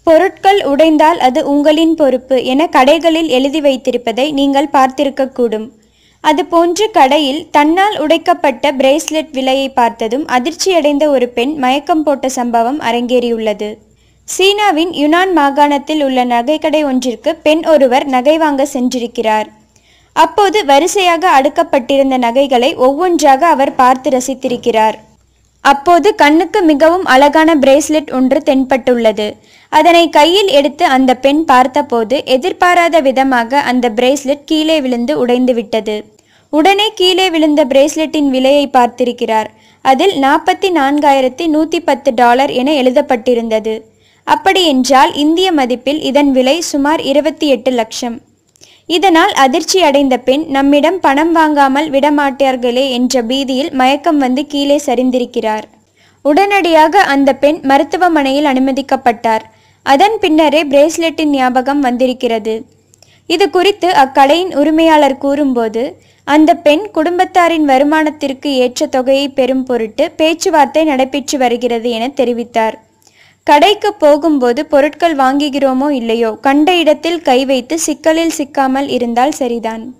பொருட்கள் உடைந்தால் அது உங்களின் பொறுப்பு என கடைகளில் எழுதி வைத்திருப்பதை நீங்கள் பார்த்திருக்கக்கூடும். அதுபோன்று கடையில் தன்னால் உடைக்கப்பட்ட பிரேஸ்லெட் விலையை பார்த்ததும் அதிர்ச்சியடைந்த ஒரு பெண் மயக்கம் போட்ட சம்பவம் அரங்கேறியுள்ளது. சீனாவின் யுனான் மாகாணத்தில் உள்ள நகைக்கடை ஒன்றிற்கு பெண் ஒருவர் நகை வாங்க சென்றிருக்கிறார். அப்போது வரிசையாக அடுக்கப்பட்டிருந்த நகைகளை ஒவ்வொன்றாக அவர் பார்த்து ரசித்திருக்கிறார். அப்போது கண்ணுக்கு மிகவும் அழகான பிரேஸ்லெட் ஒன்று தென்பட்டுள்ளது. அதனை கையில் எடுத்து அந்த பெண் பார்த்தபோது எதிர்பாராத விதமாக அந்த பிரேஸ்லெட் கீழே விழுந்து உடைந்து விட்டது. உடனே கீழே விழுந்த பிரேஸ்லெட்டின் விலையை பார்த்திருக்கிறார். அதில் $44,110 என எழுதப்பட்டிருந்தது. அப்படியென்றால் இந்திய மதிப்பில் இதன் விலை சுமார் 28 லட்சம். இதனால் அதிர்ச்சி அடைந்த பெண் நம்மிடம் பணம் வாங்காமல் விடமாட்டார்களே என்ற பீதியில் மயக்கம் வந்து கீழே சரிந்திருக்கிறார். உடனடியாக அந்த பெண் மருத்துவமனையில் அனுமதிக்கப்பட்டார். அதன் பின்னரே பிரேஸ்லெட்டின் ஞாபகம் வந்திருக்கிறது. இது குறித்து அக்கடையின் உரிமையாளர் கூறும்போது, அந்த பெண் குடும்பத்தாரின் வருமானத்திற்கு ஏற்ற தொகையை பெறும் பொருட்டு பேச்சுவார்த்தை நடைபெற்று வருகிறது என தெரிவித்தார். கடைக்கு போகும்போது பொருட்கள் வாங்குகிறோமோ இல்லையோ கண்ட இடத்தில் கை வைத்து சிக்கலில் சிக்காமல் இருந்தால் சரிதான்.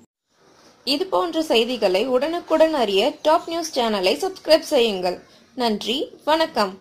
இது போன்ற செய்திகளை உடனுக்குடன் அறிய டாப் நியூஸ் சேனலை சப்ஸ்கிரைப் செய்யுங்கள். நன்றி, வணக்கம்.